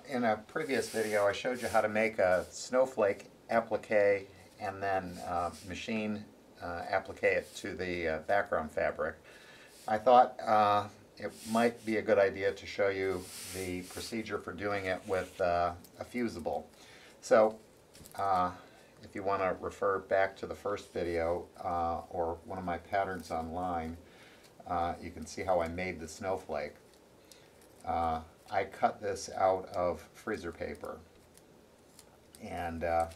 In a previous video, I showed you how to make a snowflake applique and then machine applique it to the background fabric. I thought it might be a good idea to show you the procedure for doing it with a fusible. So if you want to refer back to the first video or one of my patterns online, you can see how I made the snowflake. I cut this out of freezer paper, and the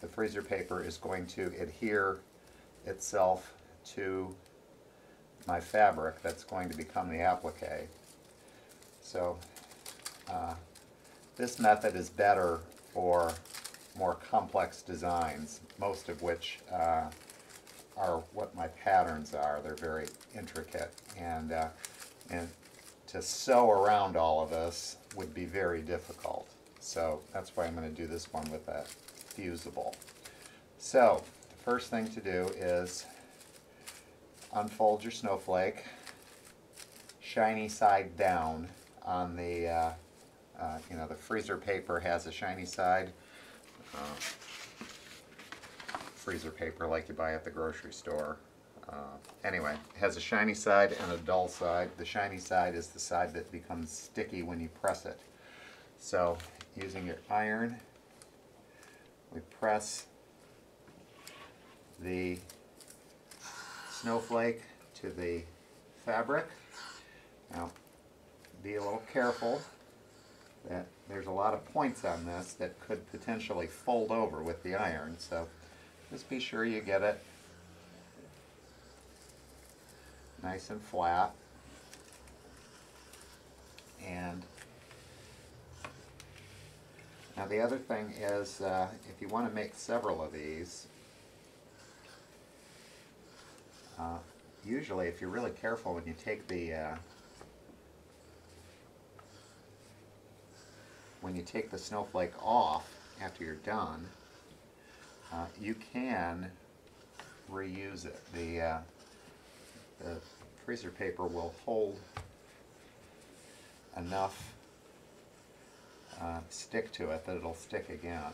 freezer paper is going to adhere itself to my fabric that's going to become the applique. So this method is better for more complex designs, most of which are what my patterns are. They're very intricate, and to sew around all of this would be very difficult. So that's why I'm going to do this one with a fusible. So the first thing to do is unfold your snowflake, shiny side down on the, the freezer paper has a shiny side. Freezer paper like you buy at the grocery store. Anyway, it has a shiny side and a dull side. The shiny side is the side that becomes sticky when you press it. So, using your iron, we press the snowflake to the fabric. Now, be a little careful that there's a lot of points on this that could potentially fold over with the iron, so just be sure you get it nice and flat. And now the other thing is, if you want to make several of these, usually if you're really careful when you take the snowflake off after you're done, you can reuse it. The freezer paper will hold enough stick to it that it'll stick again.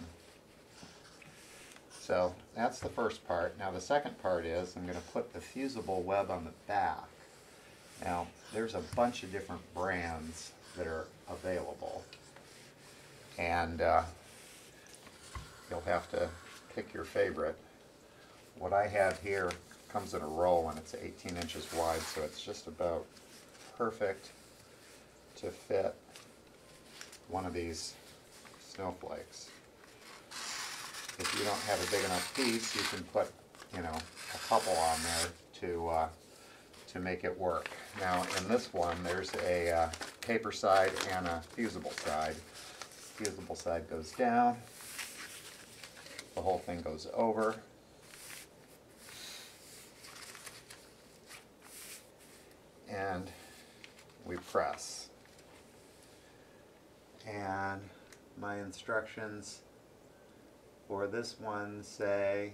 So that's the first part. Now the second part is I'm going to put the fusible web on the back. Now there's a bunch of different brands that are available, and you'll have to pick your favorite. What I have here comes in a roll, and it's 18 inches wide, so it's just about perfect to fit one of these snowflakes. If you don't have a big enough piece, you can put, a couple on there to make it work. Now in this one, there's a paper side and a fusible side. Fusible side goes down, the whole thing goes over. And we press. And my instructions for this one say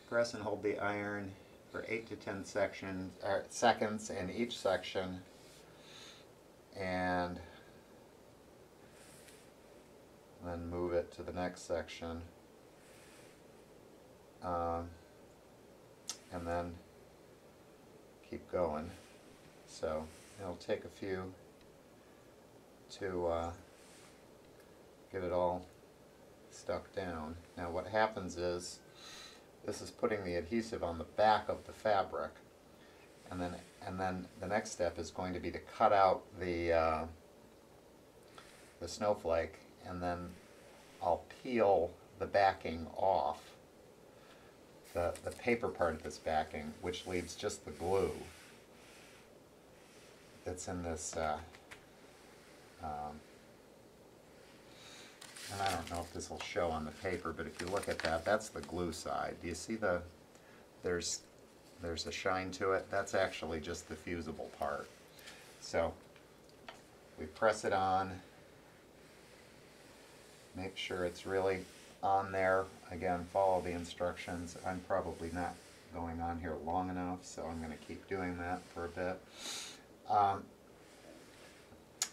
press and hold the iron for 8 to 10 seconds in each section, and then move it to the next section, and then keep going. So it'll take a few to get it all stuck down. Now what happens is this is putting the adhesive on the back of the fabric, and then the next step is going to be to cut out the snowflake, and then I'll peel the backing off, the paper part of this backing, which leaves just the glue that's in this, and I don't know if this will show on the paper, but if you look at that, that's the glue side. Do you see there's a shine to it? That's actually just the fusible part. So we press it on, make sure it's really on there. Again, follow the instructions. I'm probably not going on here long enough, so I'm going to keep doing that for a bit. Um,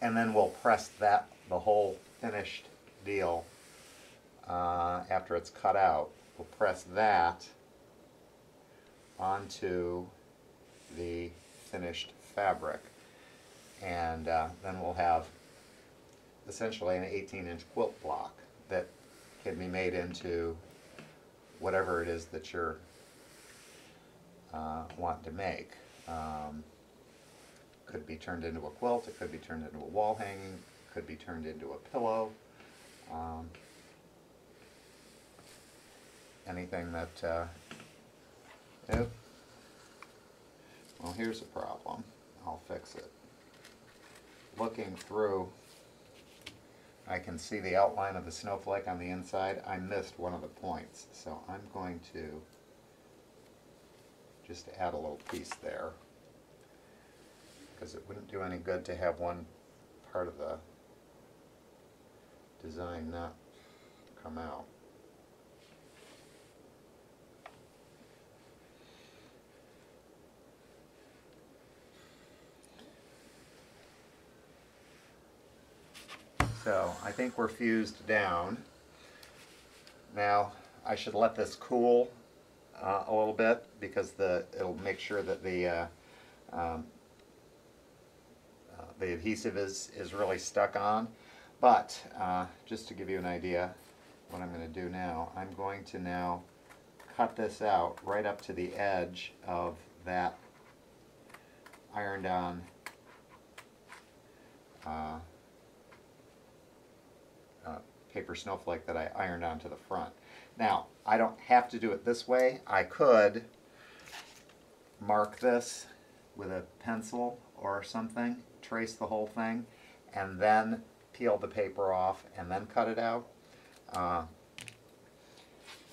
and then we'll press the whole finished deal after it's cut out. We'll press that onto the finished fabric, and then we'll have essentially an 18-inch quilt block that can be made into whatever it is that you're wanting to make. Could be turned into a quilt, it could be turned into a wall hanging, could be turned into a pillow. Anything that, nope. Well, here's a problem. I'll fix it. Looking through, I can see the outline of the snowflake on the inside. I missed one of the points, so I'm going to just add a little piece there, because it wouldn't do any good to have one part of the design not come out. So I think we're fused down. Now I should let this cool a little bit, because it'll make sure that the adhesive is really stuck on. But just to give you an idea what I'm going to do now, I'm going to now cut this out right up to the edge of that ironed on paper snowflake that I ironed onto the front. Now, I don't have to do it this way. I could mark this with a pencil or something, trace the whole thing, and then peel the paper off and then cut it out.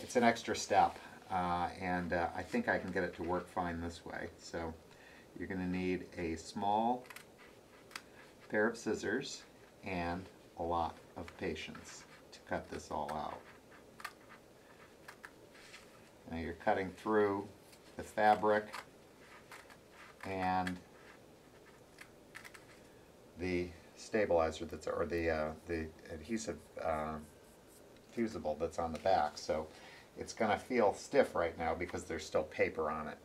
It's an extra step, and I think I can get it to work fine this way. So you're going to need a small pair of scissors and a lot of patience to cut this all out. Now you're cutting through the fabric and the stabilizer that's, or the adhesive fusible that's on the back. So it's going to feel stiff right now because there's still paper on it.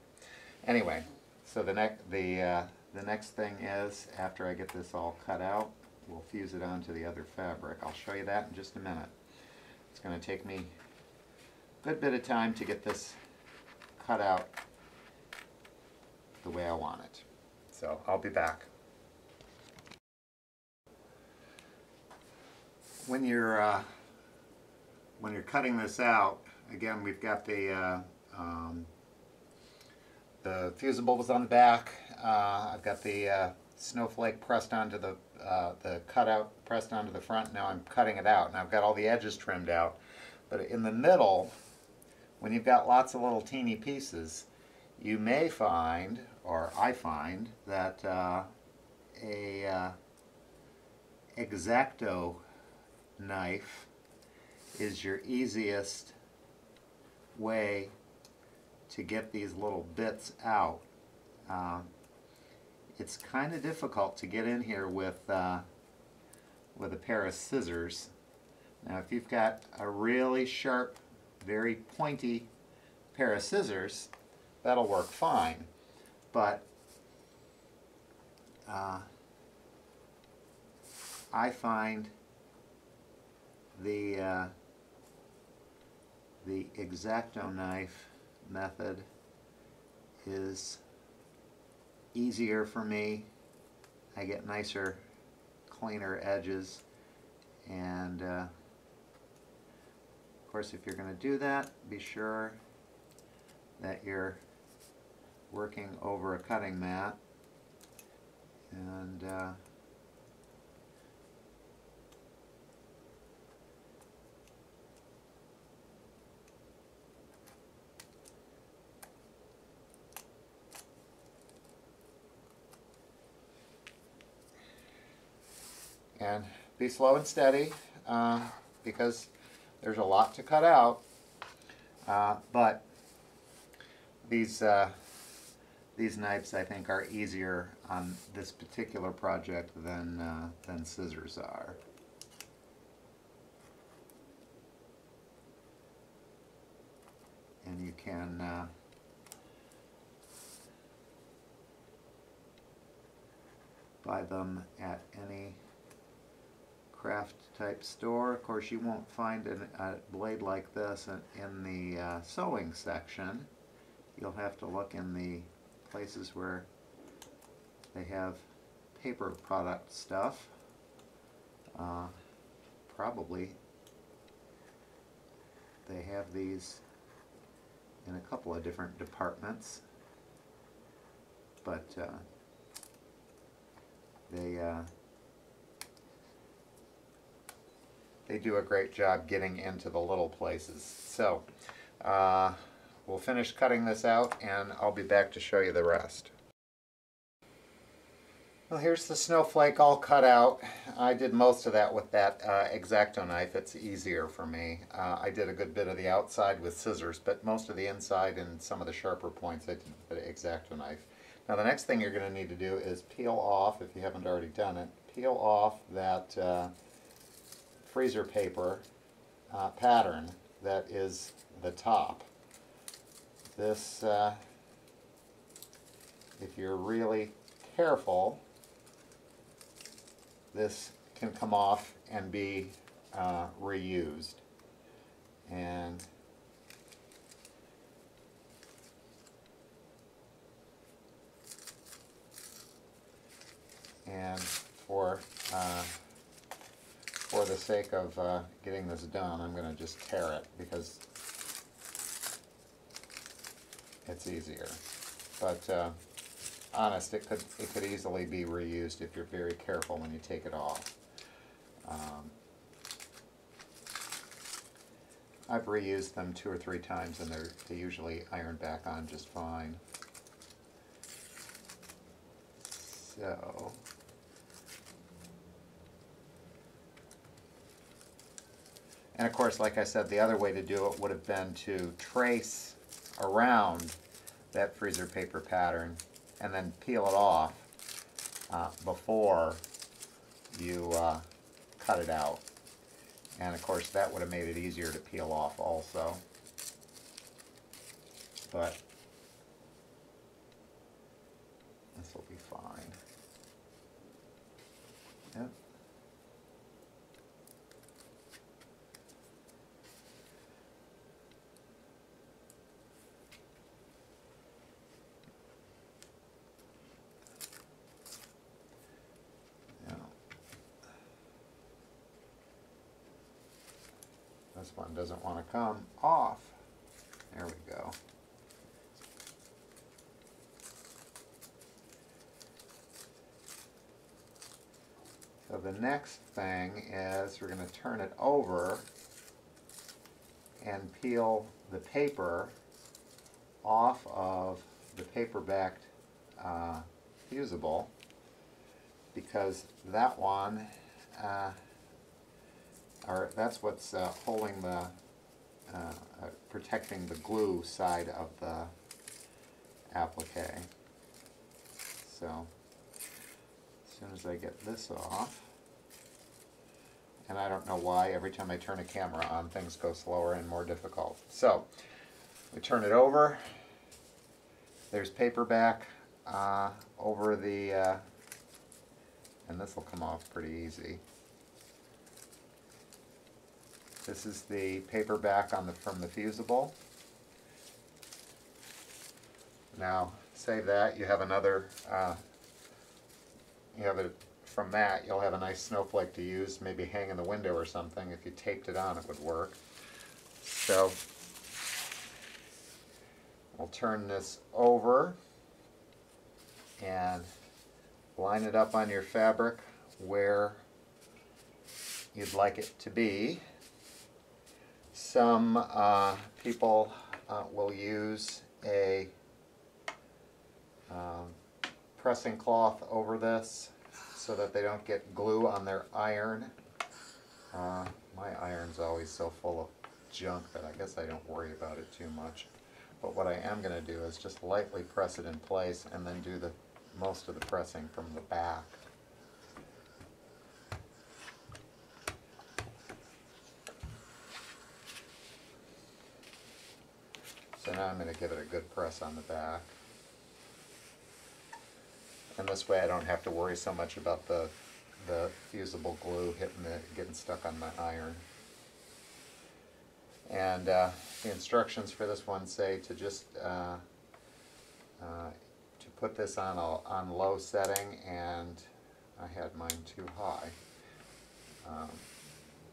Anyway, so the next thing is, after I get this all cut out, we'll fuse it onto the other fabric. I'll show you that in just a minute. It's going to take me a good bit of time to get this cut out the way I want it. So I'll be back. When you're cutting this out, again, we've got the fusible was on the back. I've got the snowflake pressed onto the cutout pressed onto the front. Now I'm cutting it out, and I've got all the edges trimmed out. But in the middle, when you've got lots of little teeny pieces, you may find, or I find, that a X-Acto knife is your easiest way to get these little bits out. It's kind of difficult to get in here with a pair of scissors. Now, if you've got a really sharp, very pointy pair of scissors, that'll work fine. But I find the X-Acto knife method is easier for me. I get nicer, cleaner edges, and of course, if you're going to do that, be sure that you're working over a cutting mat, and be slow and steady, because there's a lot to cut out, but these these knives, I think, are easier on this particular project than scissors are. And you can buy them at any craft type store. Of course, you won't find a blade like this in the sewing section. You'll have to look in the places where they have paper product stuff. Probably they have these in a couple of different departments, but they do a great job getting into the little places. So we'll finish cutting this out and I'll be back to show you the rest. Well, here's the snowflake all cut out. I did most of that with that X-Acto knife. It's easier for me. I did a good bit of the outside with scissors, but most of the inside and some of the sharper points I did with the X-Acto knife. Now the next thing you're going to need to do is peel off, if you haven't already done it, peel off that freezer paper pattern that is the top. This, if you're really careful, this can come off and be reused. And for the sake of getting this done, I'm going to just tear it because it's easier. But honest, it could easily be reused if you're very careful when you take it off. I've reused them 2 or 3 times and they usually iron back on just fine. So and of course, like I said, the other way to do it would have been to trace around that freezer paper pattern and then peel it off before you cut it out. And of course that would have made it easier to peel off also. But this will be fine. Yep. This one doesn't want to come off. There we go. So the next thing is we're going to turn it over and peel the paper off of the paper-backed fusible, because that one that's what's holding the protecting the glue side of the applique. So as soon as I get this off, and I don't know why every time I turn a camera on things go slower and more difficult. So we turn it over, there's paper back over the and this will come off pretty easy. This is the paper back on from the fusible. Now save that. You have another. You have it from that. You'll have a nice snowflake to use. Maybe hang in the window or something. If you taped it on, it would work. So we'll turn this over and line it up on your fabric where you'd like it to be. Some people will use a pressing cloth over this so that they don't get glue on their iron. My iron's always so full of junk that I guess I don't worry about it too much. but what I am going to do is just lightly press it in place and then do the most of the pressing from the back. So now I'm going to give it a good press on the back. And this way I don't have to worry so much about the fusible glue getting stuck on my iron. And the instructions for this one say to just to put this on low setting, and I had mine too high.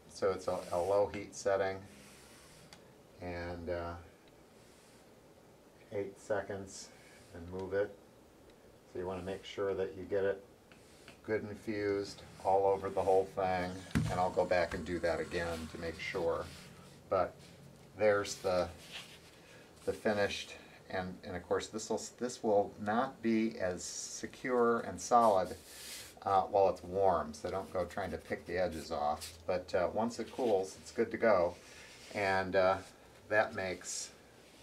So it's a low heat setting, and 8 seconds, and move it. So you want to make sure that you get it good and fused all over the whole thing, and I'll go back and do that again to make sure. But there's the finished, and of course this will not be as secure and solid while it's warm, so don't go trying to pick the edges off. But once it cools, it's good to go, and that makes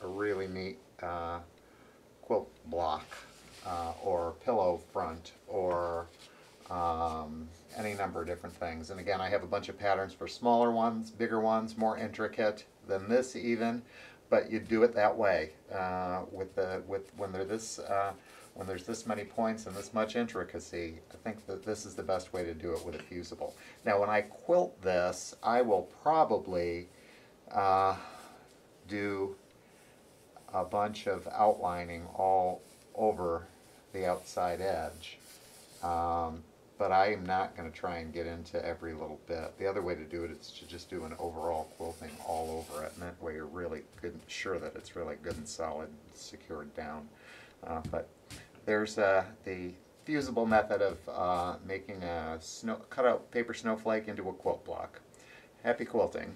a really neat quilt block or pillow front, or any number of different things. And again, I have a bunch of patterns for smaller ones, bigger ones, more intricate than this even, but you do it that way when there's this many points and this much intricacy. I think that this is the best way to do it with a fusible. Now when I quilt this, I will probably do a bunch of outlining all over the outside edge. But I am not going to try and get into every little bit. The other way to do it is to just do an overall quilting all over it, and that way you're really good, sure that it's really good and solid, secured down. But there's the fusible method of making a cutout paper snowflake into a quilt block. Happy quilting.